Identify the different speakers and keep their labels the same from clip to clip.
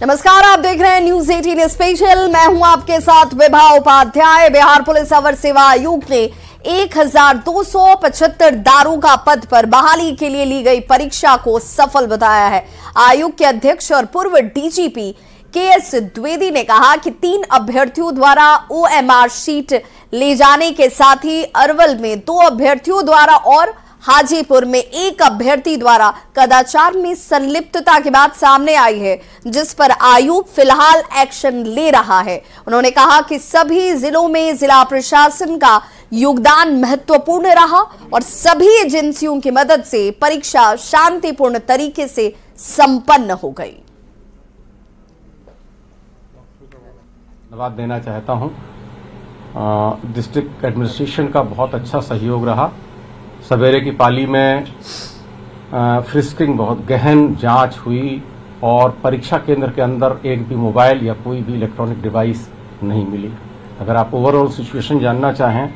Speaker 1: नमस्कार, आप देख रहे हैं न्यूज 18 स्पेशल। मैं हूं आपके साथ विभा उपाध्याय। बिहार पुलिस अवर सेवा आयोग ने 1275 दारोगा पद पर बहाली के लिए ली गई परीक्षा को सफल बताया है। आयोग के अध्यक्ष और पूर्व डीजीपी के.एस. द्विवेदी ने कहा कि 3 अभ्यर्थियों द्वारा OMR शीट ले जाने के साथ ही अरवल में 2 अभ्यर्थियों द्वारा और हाजीपुर में 1 अभ्यर्थी द्वारा कदाचार में संलिप्तता की बात सामने आई है, जिस पर आयोग फिलहाल एक्शन ले रहा है। उन्होंने कहा कि सभी जिलों में जिला प्रशासन का योगदान महत्वपूर्ण रहा और सभी एजेंसियों की मदद से परीक्षा शांतिपूर्ण तरीके से संपन्न हो गई।
Speaker 2: धन्यवाद देना चाहता हूं। डिस्ट्रिक्ट एडमिनिस्ट्रेशन का बहुत अच्छा सहयोग रहा। सवेरे की पाली में फ्रिस्किंग बहुत गहन जांच हुई और परीक्षा केंद्र के अंदर एक भी मोबाइल या कोई भी इलेक्ट्रॉनिक डिवाइस नहीं मिली। अगर आप ओवरऑल सिचुएशन जानना चाहें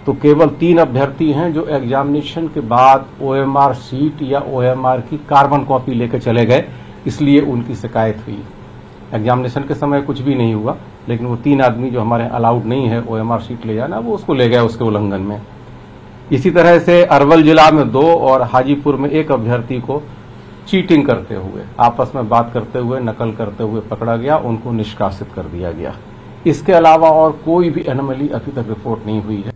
Speaker 2: तो केवल 3 अभ्यर्थी हैं जो एग्जामिनेशन के बाद OMR शीट या OMR की कार्बन कॉपी लेकर चले गए, इसलिए उनकी शिकायत हुई। एग्जामिनेशन के समय कुछ भी नहीं हुआ, लेकिन वो 3 आदमी जो हमारे अलाउड नहीं है OMR शीट ले जाना, वो उसको ले गए उसके उल्लंघन में। इसी तरह से अरवल जिला में 2 और हाजीपुर में 1 अभ्यर्थी को चीटिंग करते हुए, आपस में बात करते हुए, नकल करते हुए पकड़ा गया, उनको निष्कासित कर दिया गया। इसके अलावा और कोई भी एनोमली अभी तक रिपोर्ट नहीं हुई है।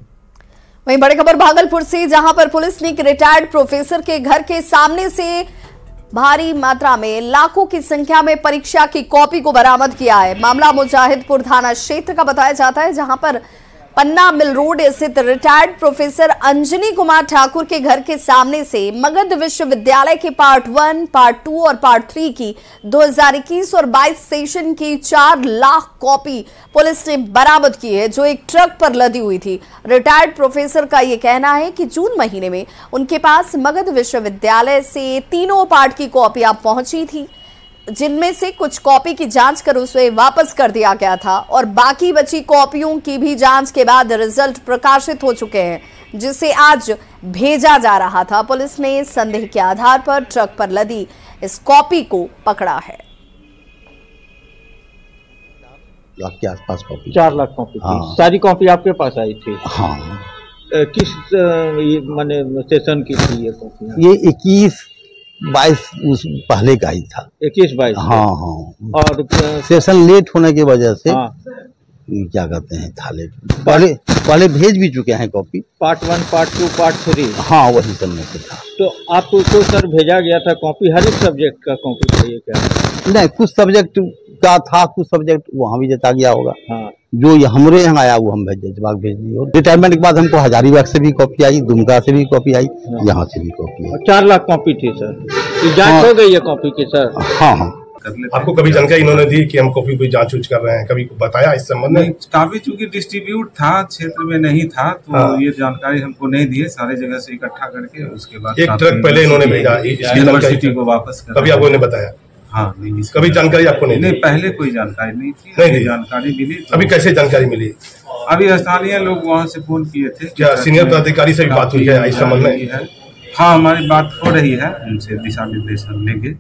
Speaker 1: वहीं बड़ी खबर भागलपुर से, जहां पर पुलिस ने एक रिटायर्ड प्रोफेसर के घर के सामने से भारी मात्रा में लाखों की संख्या में परीक्षा की कॉपी को बरामद किया है। मामला मुजाहिदपुर थाना क्षेत्र का बताया जाता है, जहां पर पन्ना मिल रोड स्थित रिटायर्ड प्रोफेसर अंजनी कुमार ठाकुर के घर के सामने से मगध विश्वविद्यालय के पार्ट 1, पार्ट 2 और पार्ट 3 की 2021 और 22 सेशन की 4 लाख कॉपी पुलिस ने बरामद की है, जो एक ट्रक पर लदी हुई थी। रिटायर्ड प्रोफेसर का यह कहना है कि जून महीने में उनके पास मगध विश्वविद्यालय से 3 पार्ट की कॉपियां पहुंची थी, जिनमें से कुछ कॉपी की जांच कर उसे वापस कर दिया गया था और बाकी बची कॉपियों की भी जांच के बाद रिजल्ट प्रकाशित हो चुके हैं, जिसे आज भेजा जा रहा था। पुलिस ने संदेह के आधार पर ट्रक पर लदी इस कॉपी को पकड़ा है।
Speaker 3: 4 लाख के आसपास कॉपी,
Speaker 4: 4 लाख कॉपी थी।
Speaker 3: हाँ।
Speaker 4: सारी कॉपी आपके पास आई थी?
Speaker 3: हाँ।
Speaker 4: किस माने सेशन की थी ये कॉपी?
Speaker 3: ये 21-22 उस पहले का ही था।
Speaker 4: 21-22?
Speaker 3: हाँ हाँ।
Speaker 4: और
Speaker 3: सेशन लेट होने की वजह से
Speaker 4: हाँ।
Speaker 3: क्या कहते हैं, था लेट। पहले भेज भी चुके हैं कॉपी।
Speaker 4: Part 1, part 2, part 3?
Speaker 3: हाँ, वही सब में से था।
Speaker 4: तो आपको सर भेजा गया था कॉपी, हर एक सब्जेक्ट का कॉपी चाहिए क्या?
Speaker 3: नहीं, कुछ सब्जेक्ट का था, कुछ सब्जेक्ट वहाँ भी जता गया होगा।
Speaker 4: हाँ। जो
Speaker 3: जो हमारे यहाँ आया वो हम भेज दिए। रिटायरमेंट के बाद हमको हजारीबाग से भी कॉपी आई, दुमका से भी कॉपी आई, यहाँ से भी कॉपी आई।
Speaker 4: 4 लाख कॉपी थी सर। ये जांच हो गई है कॉपी की सर?
Speaker 3: हाँ हाँ।
Speaker 5: आपको कभी जानकारी इन्होंने दी कि हम कॉपी कोई जांच कर रहे हैं? कभी बताया इस संबंध में?
Speaker 6: काफी चूंकि डिस्ट्रीब्यूट था, क्षेत्र में नहीं था, तो हाँ। ये जानकारी हमको नहीं दी है। सारे जगह से इकट्ठा करके उसके बाद
Speaker 5: 1 ट्रक पहले इन्होंने भेजा
Speaker 6: यूनिवर्सिटी को वापस कर।
Speaker 5: कभी आपको ने बताया?
Speaker 6: हाँ, नहीं,
Speaker 5: कभी जानकारी आपको नहीं?
Speaker 6: पहले कोई जानकारी नहीं थी।
Speaker 5: नहीं
Speaker 6: जानकारी मिली तो
Speaker 5: अभी कैसे जानकारी मिली?
Speaker 6: अभी स्थानीय लोग वहाँ से फोन किए थे।
Speaker 5: क्या सीनियर पदाधिकारी से भी बात हुई है इस संबंध में?
Speaker 6: हाँ, हमारी बात हो रही है, उनसे दिशा निर्देश हम लेंगे।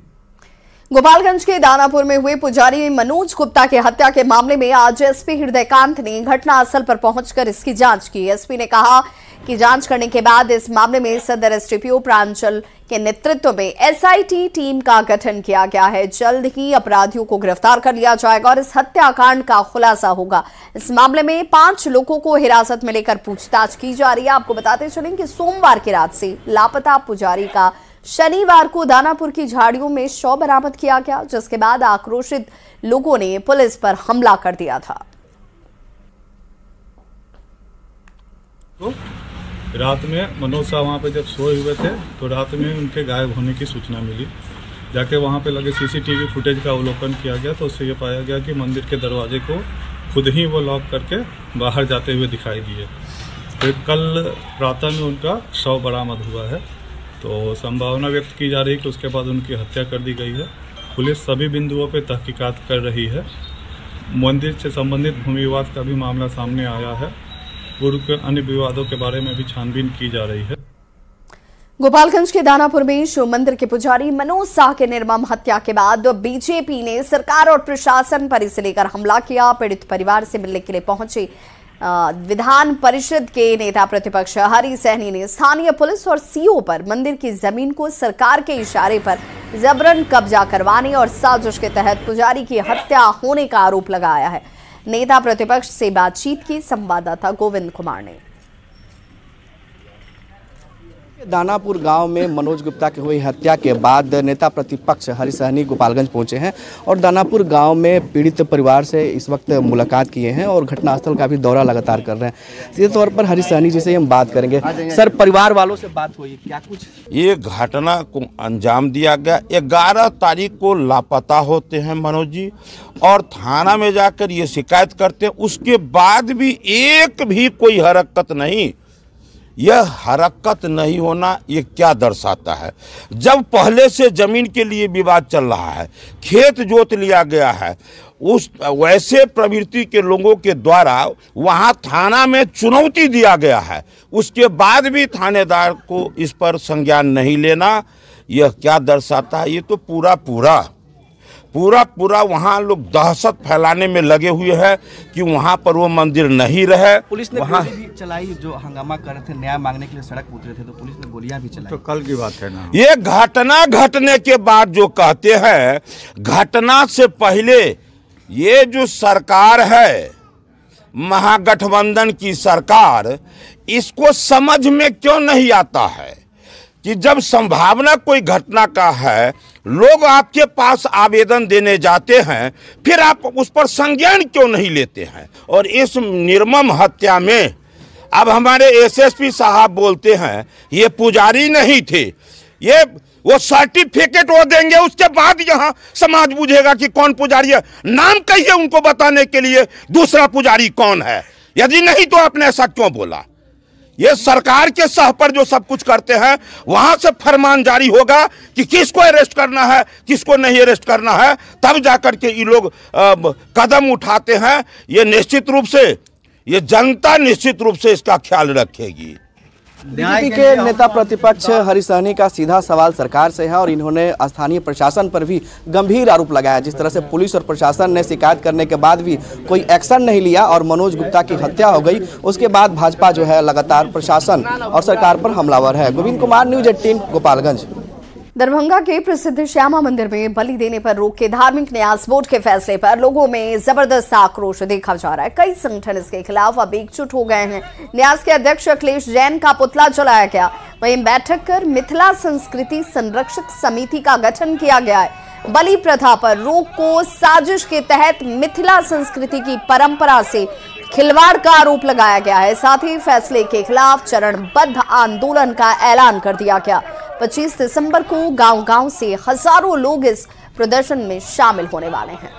Speaker 1: गोपालगंज के दानापुर में हुए पुजारी मनोज गुप्ता की हत्या के मामले में आज एसपी हृदयकांत ने घटनास्थल पर पहुंचकर इसकी जांच की। एसपी ने कहा कि जांच करने के बाद इस मामले में सदर एसडीपीओ प्रांचल के नेतृत्व में एसआईटी टीम का गठन किया गया है। जल्द ही अपराधियों को गिरफ्तार कर लिया जाएगा और इस हत्याकांड का खुलासा होगा। इस मामले में 5 लोगों को हिरासत में लेकर पूछताछ की जा रही है। आपको बताते चलें कि सोमवार की रात से लापता पुजारी का शनिवार को दानापुर की झाड़ियों में शव बरामद किया गया, जिसके बाद आक्रोशित लोगों ने पुलिस पर हमला कर दिया था।
Speaker 7: तो रात में मनोज साहब वहाँ पे जब सोए हुए थे तो रात में उनके गायब होने की सूचना मिली। जाके वहाँ पे लगे सीसीटीवी फुटेज का अवलोकन किया गया तो उससे ये पाया गया कि मंदिर के दरवाजे को खुद ही वो लॉक करके बाहर जाते हुए दिखाई दिए। फिर कल प्रातः में उनका शव बरामद हुआ है, तो संभावना व्यक्त की जा रही है कि उसके बाद उनकी हत्या कर दी गई है। पुलिस सभी बिंदुओं पर तहकीकात कर रही है। मंदिर से संबंधित भूमि विवाद का भी मामला सामने आया है। पूर्व के अन्य विवादों के बारे में भी छानबीन की जा रही है।
Speaker 1: गोपालगंज के दानापुर में शिव मंदिर के पुजारी मनोज साह के निर्मम हत्या के बाद बीजेपी ने सरकार और प्रशासन पर इसे लेकर हमला किया। पीड़ित परिवार से मिलने के लिए पहुंचे विधान परिषद के नेता प्रतिपक्ष हरि सहनी ने स्थानीय पुलिस और सीओ पर मंदिर की जमीन को सरकार के इशारे पर जबरन कब्जा करवाने और साजिश के तहत पुजारी की हत्या होने का आरोप लगाया है। नेता प्रतिपक्ष से बातचीत की संवाददाता गोविंद कुमार ने।
Speaker 8: दानापुर गांव में मनोज गुप्ता की हुई हत्या के बाद नेता प्रतिपक्ष हरि सहनी गोपालगंज पहुंचे हैं और दानापुर गांव में पीड़ित परिवार से इस वक्त मुलाकात किए हैं और घटनास्थल का भी दौरा लगातार कर रहे हैं। सीधे तौर पर हरि सहनी जी से हम बात करेंगे। सर, परिवार वालों से बात हुई, क्या कुछ
Speaker 9: ये घटना को अंजाम दिया गया? 11 तारीख को लापता होते हैं मनोज जी और थाना में जाकर ये शिकायत करते हैं। उसके बाद भी एक भी कोई हरकत नहीं। यह हरकत नहीं होना ये क्या दर्शाता है? जब पहले से जमीन के लिए विवाद चल रहा है, खेत जोत लिया गया है, उस वैसे प्रवृत्ति के लोगों के द्वारा वहां थाना में चुनौती दिया गया है, उसके बाद भी थानेदार को इस पर संज्ञान नहीं लेना, यह क्या दर्शाता है? ये तो पूरा वहाँ लोग दहशत फैलाने में लगे हुए हैं कि वहाँ पर वो मंदिर नहीं रहे।
Speaker 8: पुलिस ने वहाँ भी चलाई, जो हंगामा कर रहे थे, न्याय मांगने के लिए सड़क उतरे थे, तो पुलिस ने गोलियां भी चलाई।
Speaker 7: तो कल की बात है ना।
Speaker 9: ये घटना घटने के बाद जो कहते हैं, घटना से पहले ये जो सरकार है, महागठबंधन की सरकार, इसको समझ में क्यों नहीं आता है कि जब संभावना कोई घटना का है, लोग आपके पास आवेदन देने जाते हैं, फिर आप उस पर संज्ञान क्यों नहीं लेते हैं? और इस निर्मम हत्या में अब हमारे एसएसपी साहब बोलते हैं ये पुजारी नहीं थे, ये वो सर्टिफिकेट वो देंगे, उसके बाद यहाँ समाज बुझेगा कि कौन पुजारी है। नाम कहिए उनको बताने के लिए दूसरा पुजारी कौन है। यदि नहीं तो आपने ऐसा क्यों बोला? ये सरकार के सह पर जो सब कुछ करते हैं, वहां से फरमान जारी होगा कि किसको अरेस्ट करना है, किसको नहीं अरेस्ट करना है, तब जाकर के ये लोग कदम उठाते हैं। ये निश्चित रूप से, ये जनता निश्चित रूप से इसका ख्याल रखेगी।
Speaker 8: बीजेपी के नेता प्रतिपक्ष हरि सहनी का सीधा सवाल सरकार से है और इन्होंने स्थानीय प्रशासन पर भी गंभीर आरोप लगाया। जिस तरह से पुलिस और प्रशासन ने शिकायत करने के बाद भी कोई एक्शन नहीं लिया और मनोज गुप्ता की हत्या हो गई, उसके बाद भाजपा जो है लगातार प्रशासन और सरकार पर हमलावर है। गोविंद कुमार, न्यूज 18, गोपालगंज।
Speaker 1: दरभंगा के प्रसिद्ध श्यामा मंदिर में बलि देने पर रोक के धार्मिक न्यास बोर्ड के फैसले पर लोगों में जबरदस्त आक्रोश देखा जा रहा है। कई संगठन इसके खिलाफ अब एकजुट हो गए हैं। न्यास के अध्यक्ष अखिलेश जैन का पुतला जलाया गया। वहीं बैठक कर मिथिला संस्कृति संरक्षक समिति का गठन किया गया है। बलि प्रथा पर रोक को साजिश के तहत मिथिला संस्कृति की परंपरा से खिलवाड़ का आरोप लगाया गया है। साथ ही फैसले के खिलाफ चरणबद्ध आंदोलन का ऐलान कर दिया गया। 25 दिसंबर को गांव-गांव से हजारों लोग इस प्रदर्शन में शामिल होने वाले हैं।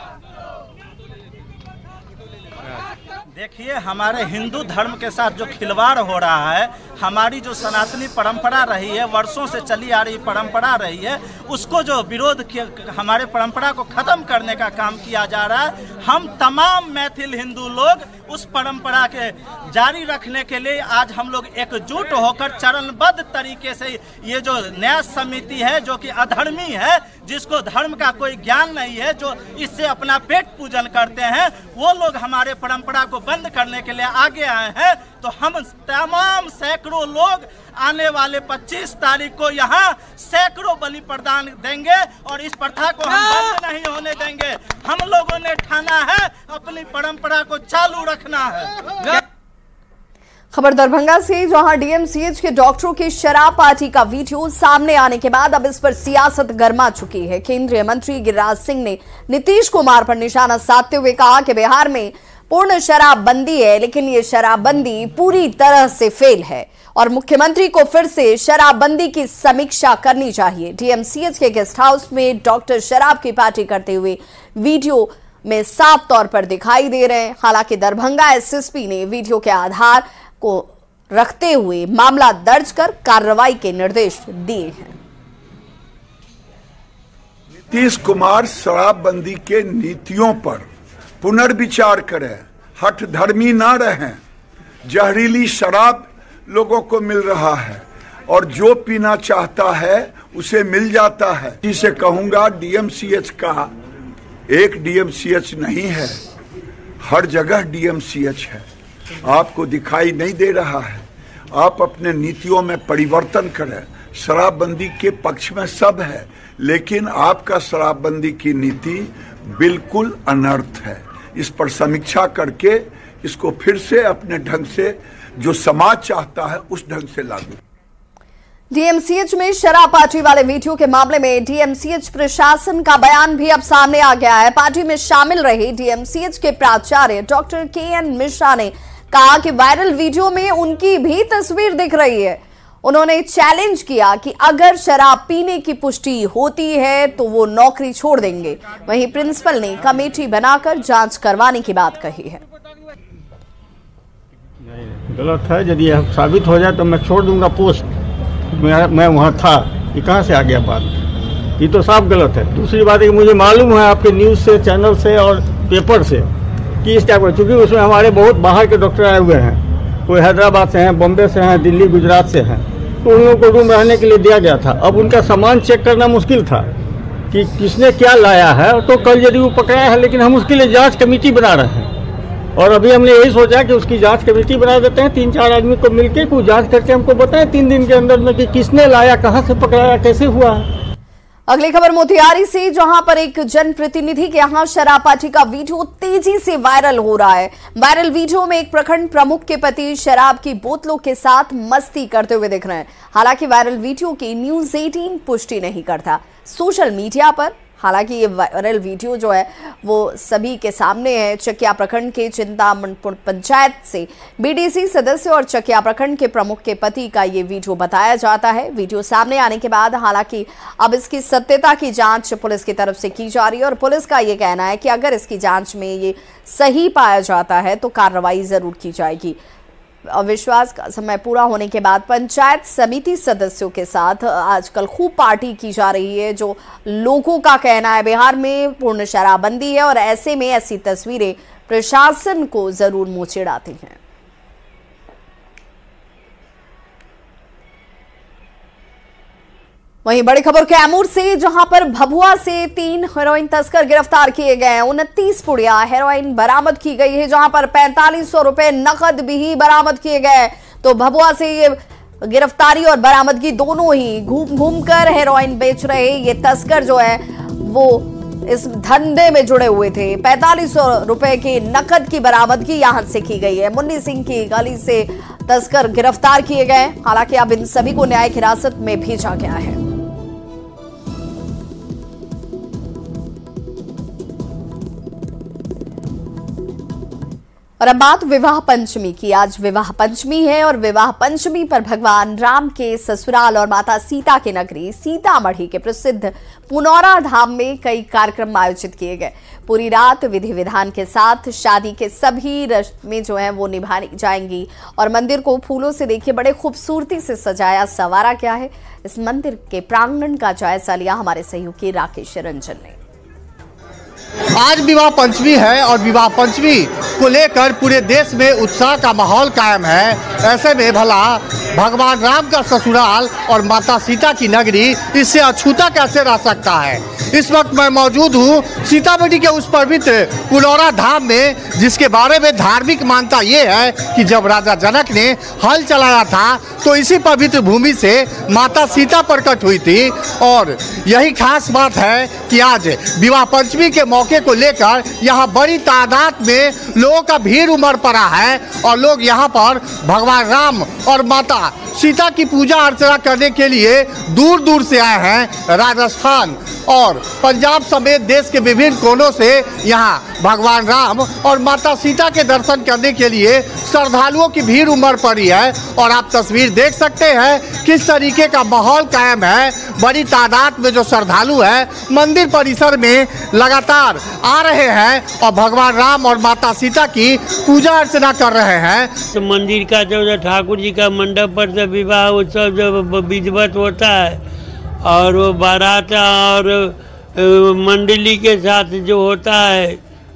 Speaker 10: देखिए, हमारे हिंदू धर्म के साथ जो खिलवाड़ हो रहा है, हमारी जो सनातनी परंपरा रही है, वर्षों से चली आ रही परंपरा रही है, उसको जो विरोध किया, हमारे परंपरा को खत्म करने का काम किया जा रहा है। हम तमाम मैथिल हिंदू लोग उस परंपरा के जारी रखने के लिए आज हम लोग एकजुट होकर चरणबद्ध तरीके से ये जो न्यास समिति है, जो कि अधर्मी है, जिसको धर्म का कोई ज्ञान नहीं है, जो इससे अपना पेट पूजन करते हैं, वो लोग हमारे परंपरा को बंद करने के लिए आगे आए हैं। तो हम तमाम सैकड़ों लोग आने वाले 25 तारीख को यहाँ सैकड़ों बलि प्रदान देंगे और इस प्रथा को हम बंद नहीं होने देंगे। हम लोगों ने ठाना है अपनी परंपरा को चालू रखना है।
Speaker 1: खबर दरभंगा से, जहां डीएमसीएच के डॉक्टरों की शराब पार्टी का वीडियो सामने आने के बाद अब इस पर सियासत गर्मा चुकी है। केंद्रीय मंत्री गिरिराज सिंह ने नीतीश कुमार पर निशाना साधते हुए कहा कि बिहार में पूर्ण शराबबंदी है, लेकिन ये शराबबंदी पूरी तरह से फेल है और मुख्यमंत्री को फिर से शराबबंदी की समीक्षा करनी चाहिए। डीएमसीएच के गेस्ट हाउस में डॉक्टर शराब की पार्टी करते हुए वीडियो में साफ तौर पर दिखाई दे रहे हैं। हालांकि दरभंगा एसएसपी ने वीडियो के आधार को रखते हुए मामला दर्ज कर कार्रवाई के निर्देश दिए हैं।
Speaker 11: नीतीश कुमार शराबबंदी के नीतियों पर पुनर्विचार करें, हठधर्मी ना रहें। जहरीली शराब लोगों को मिल रहा है, और जो पीना चाहता है उसे मिल जाता है। इसे कहूंगा डीएमसीएच का एक डीएमसीएच नहीं है, हर जगह डीएमसीएच है। आपको दिखाई नहीं दे रहा है। आप अपने नीतियों में परिवर्तन करें। शराबबंदी के पक्ष में सब है, लेकिन आपका शराबबंदी की नीति बिल्कुल अनर्थ है। इस पर समीक्षा करके इसको फिर से अपने ढंग से जो समाज चाहता है उस ढंग से लागू।
Speaker 1: डीएमसीएच में शराब पार्टी वाले वीडियो के मामले में डीएमसीएच प्रशासन का बयान भी अब सामने आ गया है। पार्टी में शामिल रहे डीएमसीएच के प्राचार्य डॉक्टर केएन मिश्रा ने कहा कि वायरल वीडियो में उनकी भी तस्वीर दिख रही है। उन्होंने चैलेंज किया कि अगर शराब पीने की पुष्टि होती है तो वो नौकरी छोड़ देंगे। वहीं प्रिंसिपल ने कमेटी बनाकर जांच करवाने की बात कही है।
Speaker 12: गलत है, यदि यह साबित हो जाए तो मैं छोड़ दूंगा पोस्ट। मैं वहाँ था, ये कहाँ से आ गया बात? ये तो साफ गलत है। दूसरी बात है कि मुझे मालूम है आपके न्यूज़ से, चैनल से और पेपर से कि इस टाइप का, चूँकि उसमें हमारे बहुत बाहर के डॉक्टर आए हुए हैं, कोई हैदराबाद से हैं, बॉम्बे से हैं, दिल्ली गुजरात से हैं, तो उन लोगों को रूम रहने के लिए दिया गया था। अब उनका सामान चेक करना मुश्किल था कि किसने क्या लाया है, तो कल यदि वो पकड़ाया है, लेकिन हम उसके लिए जाँच कमेटी बना रहे हैं और अभी हमने यही सोचा कि उसकी जांच कमेटी बना देते हैं। 3-4 आदमी को मिलकर कुछ जांच करके हमको बताएं 3 दिन के अंदर में कि किसने लाया, कहां से पकड़ाया, कैसे हुआ।
Speaker 1: अगली खबर मोतिहारी से, जहां पर एक जनप्रतिनिधि के यहां शराब पार्टी का वीडियो तेजी से वायरल हो रहा है। वायरल वीडियो में एक प्रखंड प्रमुख के पति शराब की बोतलों के साथ मस्ती करते हुए दिख रहे हैं। हालांकि वायरल वीडियो की न्यूज़ 18 पुष्टि नहीं करता सोशल मीडिया पर। हालांकि ये वायरल वीडियो जो है वो सभी के सामने है। चकिया प्रखंड के चिंतामणपुर पंचायत से बीडीसी सदस्य और चकिया प्रखंड के प्रमुख के पति का ये वीडियो बताया जाता है। वीडियो सामने आने के बाद हालांकि अब इसकी सत्यता की जांच पुलिस की तरफ से की जा रही है और पुलिस का ये कहना है कि अगर इसकी जांच में ये सही पाया जाता है तो कार्रवाई जरूर की जाएगी। अविश्वास का समय पूरा होने के बाद पंचायत समिति सदस्यों के साथ आजकल खूब पार्टी की जा रही है। जो लोगों का कहना है बिहार में पूर्ण शराबबंदी है और ऐसे में ऐसी तस्वीरें प्रशासन को जरूर मुंह चिढ़ाती हैं। वहीं बड़ी खबर कैमूर से, जहां पर भभुआ से 3 हेरोइन तस्कर गिरफ्तार किए गए हैं। 29 पुड़िया हेरोइन बरामद की गई है, जहां पर 4500 रुपए नकद भी बरामद किए गए। तो भभुआ से ये गिरफ्तारी और बरामदगी दोनों ही घूम घूम कर हेरोइन बेच रहे ये तस्कर जो है वो इस धंधे में जुड़े हुए थे। 4500 रुपए की नकद की बरामदगी यहां से की गई है। मुन्नी सिंह की गली से तस्कर गिरफ्तार किए गए। हालांकि अब इन सभी को न्यायिक हिरासत में भेजा गया है। और अब बात विवाह पंचमी की। आज विवाह पंचमी है और विवाह पंचमी पर भगवान राम के ससुराल और माता सीता के नगरी सीतामढ़ी के प्रसिद्ध पुनौरा धाम में कई कार्यक्रम आयोजित किए गए। पूरी रात विधि विधान के साथ शादी के सभी रस्में जो है वो निभाई जाएंगी और मंदिर को फूलों से देखिए बड़े खूबसूरती से सजाया संवारा गया है। इस मंदिर के प्रांगण का जायजा लिया हमारे सहयोगी राकेश रंजन ने।
Speaker 13: आज विवाह पंचमी है और विवाह पंचमी को लेकर पूरे देश में उत्साह का माहौल कायम है। ऐसे में भला भगवान राम का ससुराल और माता सीता की नगरी इससे अछूता कैसे रह सकता है। इस वक्त मैं मौजूद हूँ सीतामढ़ी के उस पवित्र पुनौरा धाम में, जिसके बारे में धार्मिक मान्यता ये है कि जब राजा जनक ने हल चलाया था तो इसी पवित्र भूमि से माता सीता प्रकट हुई थी। और यही खास बात है कि आज विवाह पंचमी के मौके को लेकर यहाँ बड़ी तादाद में लोगों का भीड़ उमड़ पड़ा है और लोग यहाँ पर भगवान राम और माता सीता की पूजा अर्चना करने के लिए दूर दूर से आए हैं। राजस्थान और पंजाब समेत देश के विभिन्न कोनों से यहाँ भगवान राम और माता सीता के दर्शन करने के लिए श्रद्धालुओं की भीड़ उमड़ पड़ी है। और आप तस्वीर देख सकते हैं किस तरीके का माहौल कायम है। बड़ी तादाद में जो श्रद्धालु है मंदिर परिसर में लगातार आ रहे हैं और भगवान राम और माता सीता की पूजा अर्चना कर रहे हैं।
Speaker 14: तो मंदिर का जो ठाकुर जी का मंडप पर जब विवाह उत्सव जब विधिवत होता है और वो बारात और मंडली के साथ जो होता है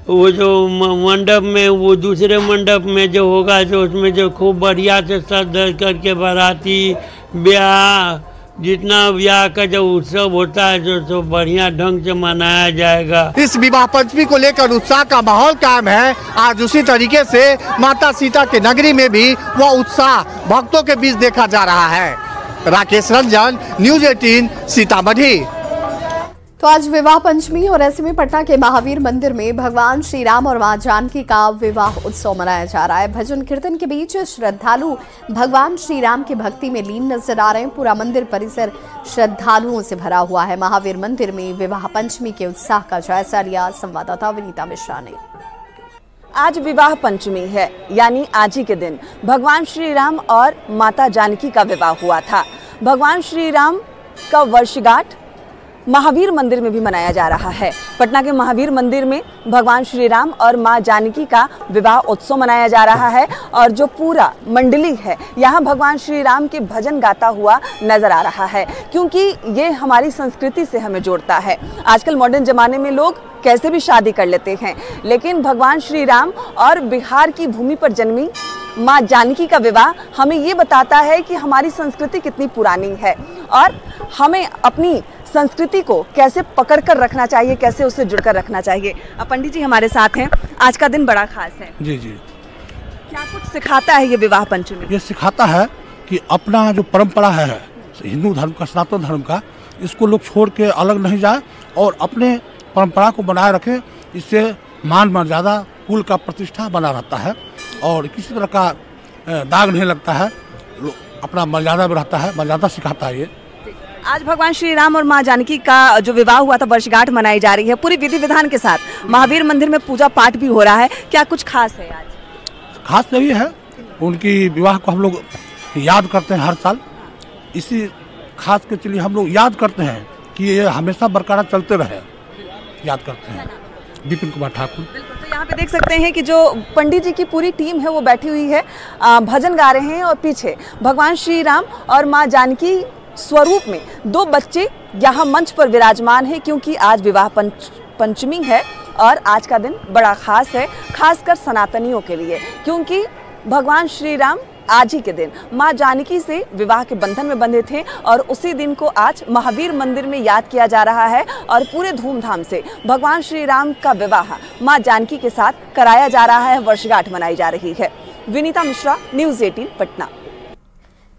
Speaker 14: वो जो मंडप में, वो दूसरे मंडप में जो होगा जो उसमें जो खूब बढ़िया से सज धज करके बाराती ब्याह जितना ब्याह का जो उत्सव होता है जो बढ़िया ढंग से मनाया जाएगा।
Speaker 13: इस विवाह पंचमी को लेकर उत्साह का माहौल कायम है। आज उसी तरीके से माता सीता के नगरी में भी वह उत्साह भक्तों के बीच देखा जा रहा है। राकेश रंजन, न्यूज़ 18 सीतामढ़ी।
Speaker 1: तो आज विवाह पंचमी और ऐसे में पटना के महावीर मंदिर में भगवान श्री राम और मां जानकी का विवाह उत्सव मनाया जा रहा है। भजन कीर्तन के बीच श्रद्धालु भगवान श्री राम की भक्ति में लीन नजर आ रहे हैं। पूरा मंदिर परिसर श्रद्धालुओं से भरा हुआ है। महावीर मंदिर में विवाह पंचमी के उत्साह का जायजा लिया संवाददाता विनीता मिश्रा ने।
Speaker 15: आज विवाह पंचमी है, यानी आज ही के दिन भगवान श्री राम और माता जानकी का विवाह हुआ था। भगवान श्री राम का वर्षगांठ महावीर मंदिर में भी मनाया जा रहा है। पटना के महावीर मंदिर में भगवान श्री राम और मां जानकी का विवाह उत्सव मनाया जा रहा है और जो पूरा मंडली है यहाँ भगवान श्री राम के भजन गाता हुआ नजर आ रहा है, क्योंकि ये हमारी संस्कृति से हमें जोड़ता है। आजकल मॉडर्न जमाने में लोग कैसे भी शादी कर लेते हैं, लेकिन भगवान श्री राम और बिहार की भूमि पर जन्मी मां जानकी का विवाह हमें ये बताता है कि हमारी संस्कृति कितनी पुरानी है और हमें अपनी संस्कृति को कैसे पकड़ कर रखना चाहिए, कैसे उससे जुड़कर रखना चाहिए। पंडित जी हमारे साथ हैं। आज का दिन बड़ा खास है।
Speaker 16: जी जी।
Speaker 15: क्या कुछ सिखाता है ये विवाह पंचमी?
Speaker 16: ये सिखाता है कि अपना जो परंपरा है हिंदू धर्म का, सनातन धर्म का, इसको लोग छोड़ के अलग नहीं जाए और अपने परंपरा को बनाए रखें। इससे मान मर्यादा, कुल का प्रतिष्ठा बना रहता है और किसी तरह का दाग नहीं लगता है, अपना मर्यादा में रहता है। मर्यादा सिखाता है ये।
Speaker 15: आज भगवान श्री राम और मां जानकी का जो विवाह हुआ था, वर्षगांठ मनाई जा रही है पूरी विधि विधान के साथ। महावीर मंदिर में पूजा पाठ भी हो रहा है। क्या कुछ खास है आज?
Speaker 16: खास यही है, उनकी विवाह को हम लोग याद करते हैं हर साल। इसी खास के चलिए हम लोग याद करते हैं कि ये हमेशा बरकरार चलते रहे, याद करते हैं। विपिन कुमार ठाकुर।
Speaker 15: तो यहाँ पे देख सकते हैं कि जो पंडित जी की पूरी टीम है वो बैठी हुई है, भजन गा रहे हैं और पीछे भगवान श्री राम और मां जानकी स्वरूप में दो बच्चे यहाँ मंच पर विराजमान हैं, क्योंकि आज विवाह पंचमी है और आज का दिन बड़ा खास है, खासकर सनातनियों के लिए, क्योंकि भगवान श्री राम आज ही के दिन मां जानकी से विवाह के बंधन में बंधे थे और उसी दिन को आज महावीर मंदिर में याद किया जा रहा है और पूरे धूमधाम से भगवान श्री राम का विवाह मां जानकी के साथ कराया जा रहा है, वर्षगांठ मनाई जा रही है। विनीता मिश्रा, न्यूज़ 18 पटना।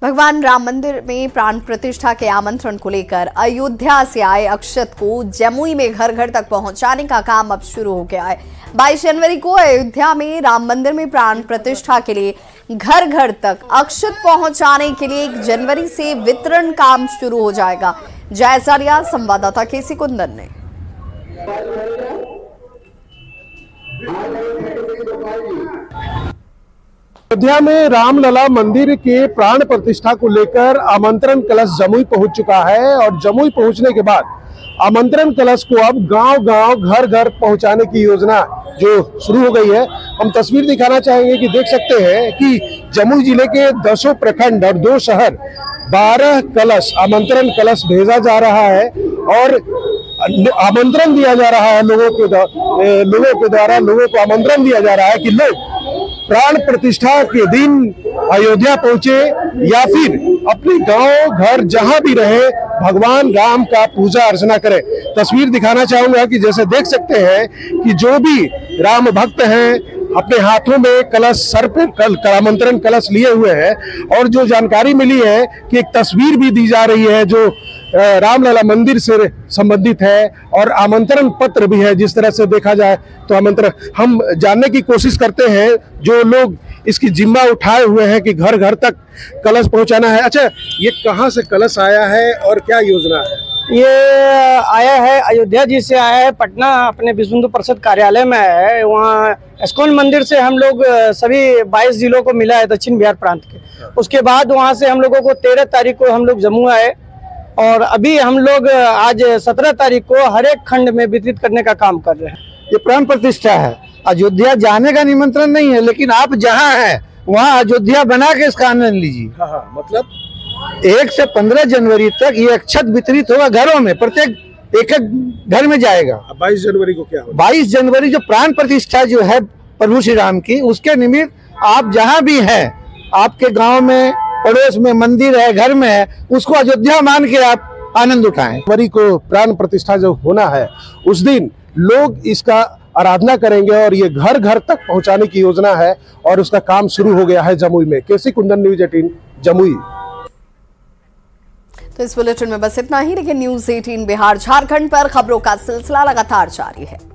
Speaker 1: भगवान राम मंदिर में प्राण प्रतिष्ठा के आमंत्रण को लेकर अयोध्या से आए अक्षत को जमुई में घर घर तक पहुंचाने का काम अब शुरू हो गया है। 22 जनवरी को अयोध्या में राम मंदिर में प्राण प्रतिष्ठा के लिए घर घर तक अक्षत पहुंचाने के लिए 1 जनवरी से वितरण काम शुरू हो जाएगा। जायजा लिया संवाददाता केसी कुंदन ने।
Speaker 17: अयोध्या में रामलला मंदिर के प्राण प्रतिष्ठा को लेकर आमंत्रण कलश जमुई पहुंच चुका है और जमुई पहुंचने के बाद आमंत्रण कलश को अब गांव-गांव, घर-घर पहुंचाने की योजना जो शुरू हो गई है। हम तस्वीर दिखाना चाहेंगे कि देख सकते हैं कि जमुई जिले के 10 प्रखंड और 2 शहर 12 कलश, आमंत्रण कलश भेजा जा रहा है और आमंत्रण दिया जा रहा है लोगों के द्वारा लोगों को आमंत्रण दिया जा रहा है कि लोग प्राण प्रतिष्ठा के दिन अयोध्या पहुंचे या फिर अपने गांव घर जहां भी रहे भगवान राम का पूजा अर्चना करें। तस्वीर दिखाना चाहूंगा कि जैसे देख सकते हैं कि जो भी राम भक्त हैं अपने हाथों में कलश, सर पे आमंत्रण कलश लिए हुए हैं और जो जानकारी मिली है कि एक तस्वीर भी दी जा रही है जो रामलला मंदिर से संबंधित है और आमंत्रण पत्र भी है। जिस तरह से देखा जाए तो आमंत्रण हम जानने की कोशिश करते हैं जो लोग इसकी जिम्मा उठाए हुए हैं कि घर घर तक कलश पहुंचाना है। अच्छा, ये कहाँ से कलश आया है और क्या योजना है?
Speaker 18: ये आया है अयोध्या जी से आया है, पटना अपने विश्व हिंदू परिषद कार्यालय में है। वहाँ इस्कॉन मंदिर से हम लोग सभी 22 जिलों को मिला है दक्षिण बिहार प्रांत के। उसके बाद वहाँ से हम लोगों को 13 तारीख को हम लोग जम्मू आए और अभी हम लोग आज 17 तारीख को हर एक खंड में वितरित करने का काम कर रहे हैं।
Speaker 19: ये प्राण प्रतिष्ठा है, अयोध्या जाने का निमंत्रण नहीं है, लेकिन आप जहाँ हैं वहाँ अयोध्या बना के इसका आनंद लीजिए।
Speaker 17: मतलब
Speaker 19: 1 से 15 जनवरी तक ये अक्षत वितरित होगा घरों में, प्रत्येक एक घर में जाएगा।
Speaker 17: 22 जनवरी को क्या होगा?
Speaker 19: 22 जनवरी जो प्राण प्रतिष्ठा जो है प्रभु श्री राम की, उसके निमित्त आप जहाँ भी हैं, आपके गांव में पड़ोस में मंदिर है, घर में है, उसको अयोध्या मान के आप आनंद उठाएं।
Speaker 17: जनवरी को प्राण प्रतिष्ठा जब होना है उस दिन लोग इसका आराधना करेंगे और ये घर घर तक पहुंचाने की योजना है और उसका काम शुरू हो गया है जमुई में। केसी कुंदन, न्यूज 18 जमुई।
Speaker 1: तो इस बुलेटिन में बस इतना ही, लेकिन न्यूज 18 बिहार झारखंड पर खबरों का सिलसिला लगातार जारी है।